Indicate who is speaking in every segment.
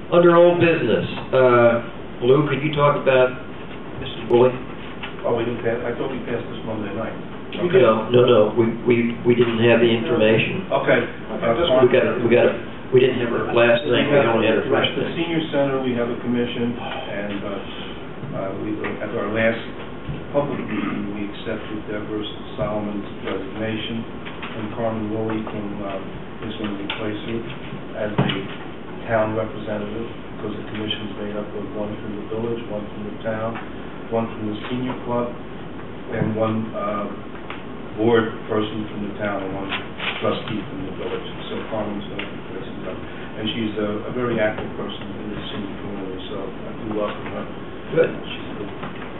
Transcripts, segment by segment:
Speaker 1: Under old business, Lou, could you talk about Mrs. Woolley?
Speaker 2: Oh, we didn't pass, I thought we passed this Monday night.
Speaker 1: Okay. No, we didn't have the information.
Speaker 2: Okay.
Speaker 1: We didn't have her last night, we only had her first
Speaker 2: The
Speaker 1: night.
Speaker 2: senior center, we have a commission, and at our last public meeting, we accepted Deborah Solomon's resignation, and Carmen Woolley is going to replace her as the town representative, because the commission is made up of one from the village, one from the town, one from the senior club, and one board person from the town, and one trustee from the village. So Carmen's going to replace her. And she's a very active person in the senior community, so I do welcome her.
Speaker 1: Good.
Speaker 2: She's a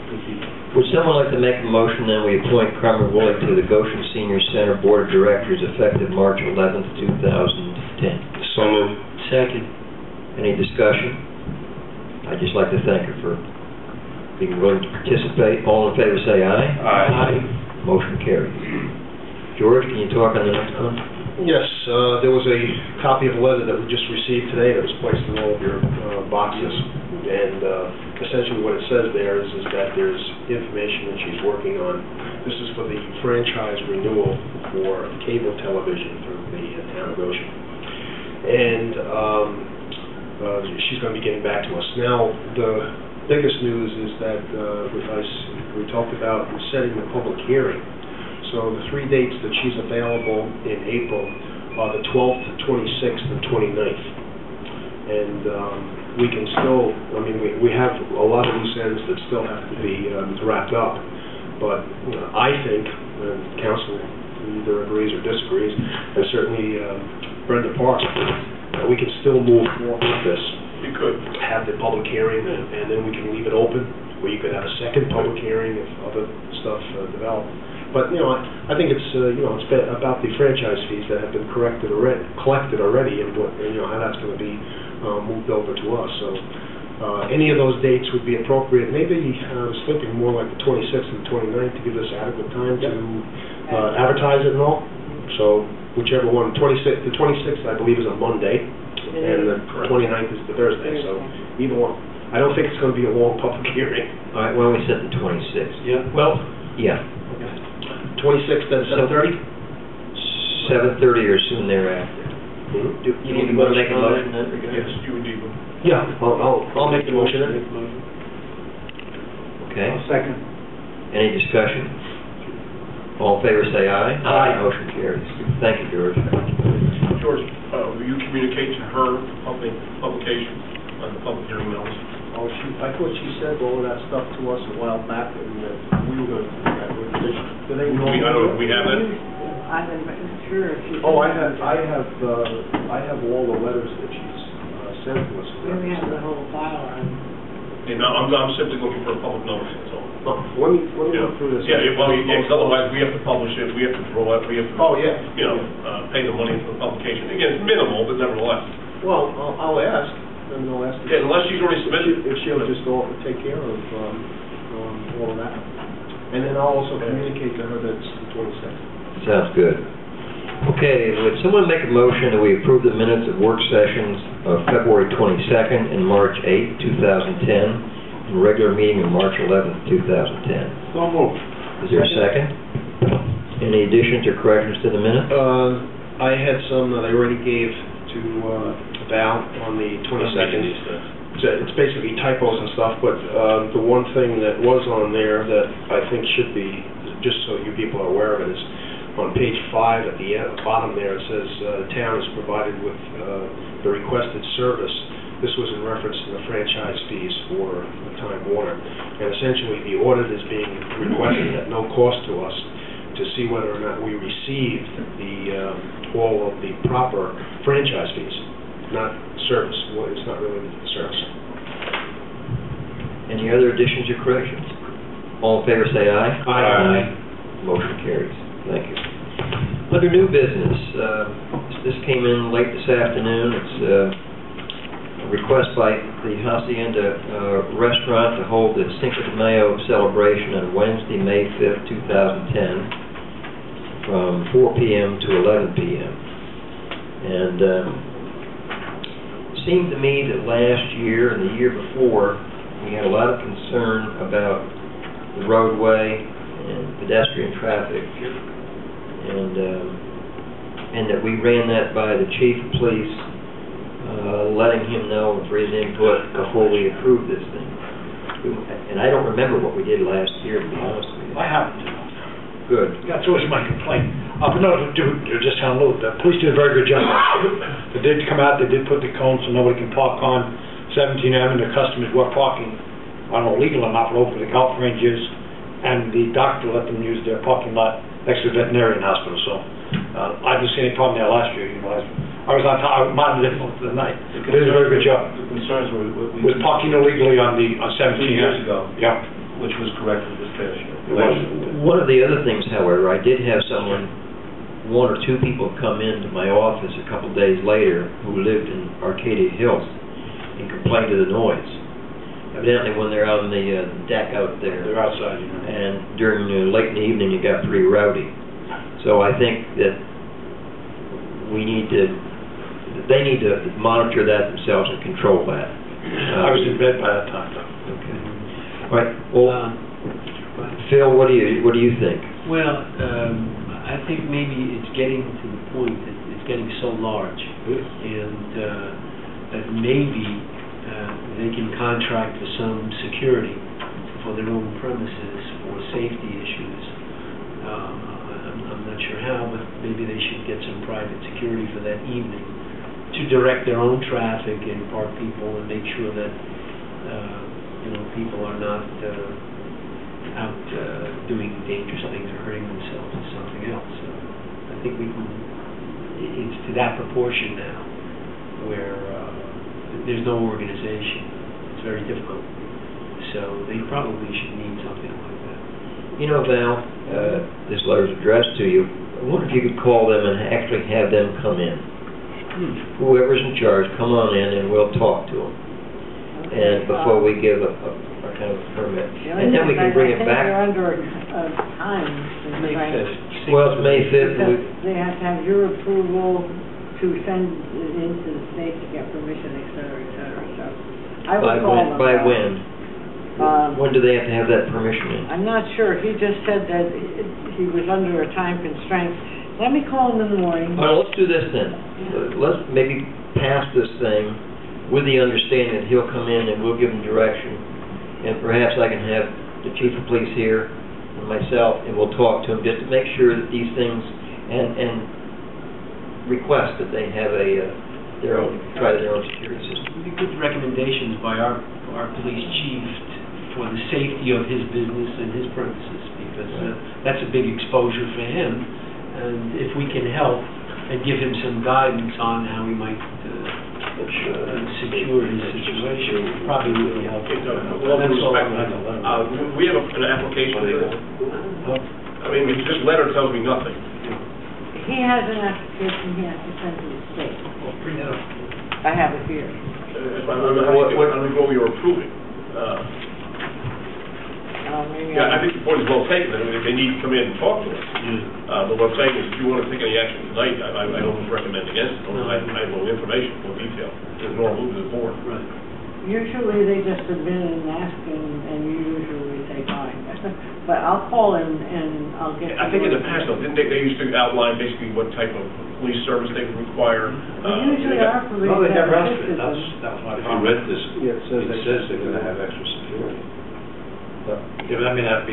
Speaker 2: good people.
Speaker 1: Would someone like to make a motion that we appoint Carmen Woolley to the Goshen Senior Center Board of Directors effective March 11th, 2010?
Speaker 3: So moved.
Speaker 1: Second. Any discussion? I'd just like to thank her for being willing to participate. All in favor say aye.
Speaker 3: Aye.
Speaker 1: Motion carries. George, can you talk on the next one?
Speaker 3: Yes, there was a copy of a letter that we just received today that was placed in all of your boxes, and essentially what it says there is that there's information that she's working on. This is for the franchise renewal for cable television through the town of Goshen, and she's going to be getting back to us. Now, the biggest news is that we talked about setting the public hearing. So the 3 dates that she's available in April are the 12th, the 26th, and 29th. And we can still, we have a lot of loose ends that still have to be wrapped up. But I think, and council either agrees or disagrees, and certainly Brenda Parks, that we can still move forward with this.
Speaker 2: You could
Speaker 3: have the public hearing, and then we can leave it open, where you could have a second public hearing if other stuff develops. But I think it's it's about the franchise fees that have been collected already, and how that's going to be moved over to us. So any of those dates would be appropriate. Maybe I was thinking more like the 26th and 29th to give us adequate time to advertise it and all. So whichever one. The 26th I believe is a Monday, and the 29th is the Thursday. So either one. I don't think it's going to be a long public hearing.
Speaker 1: All right, well, we said the 26th.
Speaker 3: Yeah. Well.
Speaker 1: Yeah.
Speaker 3: 26th at 7:30?
Speaker 1: 7:30 or soon thereafter.
Speaker 3: Mm-hmm.
Speaker 1: Do you want to make a motion then?
Speaker 2: Yes, you would do.
Speaker 3: Yeah, I'll make the motion then.
Speaker 1: Okay.
Speaker 2: Second.
Speaker 1: Any discussion? All in favor say aye.
Speaker 3: Aye.
Speaker 1: Motion carries. Thank you, George.
Speaker 4: George, will you communicate to her the publication on the public hearing notice?
Speaker 3: Oh, I thought she said all of that stuff to us a while back, and we were going to do that. Do they know?
Speaker 4: I don't know if we have that.
Speaker 5: I'm sure if you...
Speaker 3: Oh, I have all the letters that she's sent to us.
Speaker 5: We have the whole file on...
Speaker 4: And I'm simply looking for a public notice, that's all.
Speaker 3: Oh, let me look through this.
Speaker 4: Yeah, because otherwise we have to publish it, we have to draw it, we have to...
Speaker 3: Oh, yeah.
Speaker 4: Pay the money for the publication. Again, it's minimal, but nevertheless.
Speaker 3: Well, I'll ask. And I'll ask
Speaker 4: yeah, unless she's already submitted.
Speaker 3: If she'll just go take care of all of that. And then I'll also communicate to her that it's the 22nd.
Speaker 1: Sounds good. Okay, would someone make a motion that we approve the minutes of work sessions of February 22nd and March 8th, 2010, and regular meeting of March 11th, 2010?
Speaker 2: So moved.
Speaker 1: Is there a second? Any additions or corrections to the minutes?
Speaker 3: I had some that I already gave to Val on the 22nd. It's basically typos and stuff, but the one thing that was on there that I think should be, just so you people are aware of it, is on page 5 at the bottom there, it says the town is provided with the requested service. This was in reference to the franchise fees for Time Warner. And essentially the audit is being requested at no cost to us to see whether or not we received all of the proper franchise fees, not service. Well, it's not really service.
Speaker 1: Any other additions or corrections? All in favor say aye.
Speaker 3: Aye.
Speaker 1: Motion carries. Thank you. Under new business, this came in late this afternoon. It's a request by the Hacienda Restaurant to hold the Cinco de Mayo celebration on Wednesday, May 5th, 2010. From 4 p.m. to 11 p.m. And seemed to me that last year and the year before, we had a lot of concern about the roadway and pedestrian traffic, and that we ran that by the chief of police, letting him know for his input before we approved this thing. And I don't remember what we did last year, to be honest with you.
Speaker 6: I happen to.
Speaker 1: Good.
Speaker 6: That's always my complaint. But no, just tell them, look, the police did a very good job. They did come out, they did put the cones so nobody can park on 17 Avenue. The customers were parking, I don't know, legal or not, but over the golf ranges, and the doctor let them use their parking lot next to the veterinarian hospital. So I didn't see any problem there last year. You know, I was on top, I minded it most of the night. They did a very good job.
Speaker 2: The concerns were
Speaker 6: With parking illegally on 17
Speaker 2: years
Speaker 6: Avenue.
Speaker 2: ago.
Speaker 6: Yeah.
Speaker 2: Which was corrected this past year.
Speaker 1: One of the other things, however, I did have one or two people come into my office a couple days later who lived in Arcadia Hills and complained of the noise. Evidently, when they're out on the deck out there,
Speaker 6: They're outside, you know.
Speaker 1: and during late in the evening, it got pretty rowdy. So I think that they need to monitor that themselves and control that.
Speaker 6: I was in bed by that time, though.
Speaker 1: Okay. All right. Well, Phil, what do you think?
Speaker 7: Well, I think maybe it's getting to the point that it's getting so large, and that maybe they can contract for some security for their own premises for safety issues. I'm not sure how, but maybe they should get some private security for that evening to direct their own traffic and park people and make sure that people are not out doing dangerous things or hurting themselves or something else. I think it's to that proportion now where there's no organization. It's very difficult. So they probably should need something like that.
Speaker 1: You know, Val, this letter's addressed to you. I wonder if you could call them and actually have them come in. Whoever's in charge, come on in and we'll talk to them. And before we give a kind of permit. And then we can bring it back.
Speaker 5: I think they're under time.
Speaker 7: May 5th.
Speaker 1: Well, it's May 5th.
Speaker 5: Because they have to have your approval to send it into the state to get permission, et cetera, et cetera. So I will call them.
Speaker 1: By when? When do they have to have that permission in?
Speaker 5: I'm not sure. He just said that he was under a time constraint. Let me call him in the morning.
Speaker 1: All right, let's do this then. Let's maybe pass this thing with the understanding that he'll come in and we'll give him direction. And perhaps I can have the chief of police here and myself, and we'll talk to him just to make sure that these things, and request that they have try their own security system.
Speaker 7: It would be good recommendations by our police chief for the safety of his business and his premises, because that's a big exposure for him. And if we can help and give him some guidance on how he might secure his situation, probably would be helpful.
Speaker 4: With all due respect, we have an application. I mean, this letter tells me nothing.
Speaker 5: He has an application he has to send to the state. I have it here.
Speaker 4: What we were approving. I think the point is well taken. I mean, if they need to come in and talk to us. But what I'm saying is, if you want to take any action tonight, I don't recommend against it. I have no information, no detail. There's no move to the board.
Speaker 7: Right.
Speaker 5: Usually they just submit and ask, and you usually say fine. But I'll call him and I'll get.
Speaker 4: I think in the past, though, didn't they used to outline basically what type of police service they would require?
Speaker 5: Usually our police.
Speaker 6: Well, they never asked me. That was my
Speaker 3: If you
Speaker 6: comment.
Speaker 3: read this, it says they're going to have extra security. Yeah, but I mean, that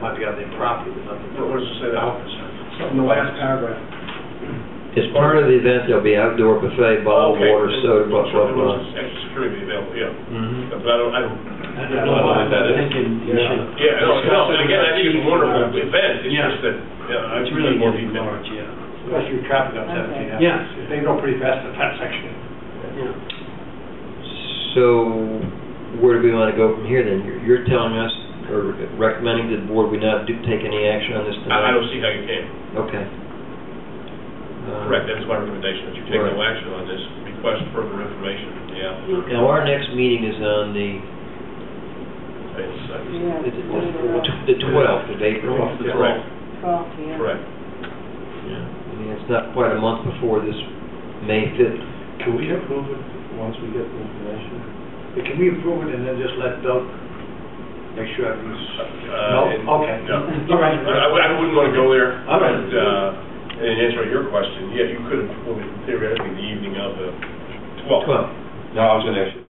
Speaker 3: might be on their property, but nothing.
Speaker 4: What does it say that?
Speaker 6: In the last paragraph.
Speaker 1: As part of the event, there'll be outdoor buffet, bottled water, soda, blah, blah, blah.
Speaker 4: Extra security available, yeah.
Speaker 1: Mm-hmm.
Speaker 4: But I don't
Speaker 7: I'm thinking you should.
Speaker 4: Yeah, no, and again, I think it's a wonderful event. It's
Speaker 7: Yeah.
Speaker 4: just that, I
Speaker 7: It's
Speaker 4: really
Speaker 7: really
Speaker 4: more
Speaker 7: getting
Speaker 4: detail.
Speaker 7: large, yeah.
Speaker 6: Especially traffic on 17 Avenue.
Speaker 7: Yeah.
Speaker 6: They go pretty fast in that section.
Speaker 7: Yeah.
Speaker 1: So, where do we want to go from here then? You're telling us, or recommending to the board we not take any action on this tonight?
Speaker 4: I don't see how you can.
Speaker 1: Okay.
Speaker 4: Correct, that is my recommendation, that you take no action on this, request further information,
Speaker 1: Now, our next meeting is on the 12th of April.
Speaker 4: Correct.
Speaker 5: 12th, yeah.
Speaker 4: Correct.
Speaker 1: Yeah, I mean, it's not quite a month before this May 5th.
Speaker 6: Can we approve it
Speaker 2: once we get the information.
Speaker 6: Hey, can we approve it and then just let Doug make sure everything's... No? Okay.
Speaker 4: No.
Speaker 6: All right.
Speaker 4: I wouldn't want to go there.
Speaker 6: All right.
Speaker 4: But, in answer to your question, yeah, you could have, theoretically, the evening of the 12th.
Speaker 1: 12.
Speaker 2: No, I was going to ask you.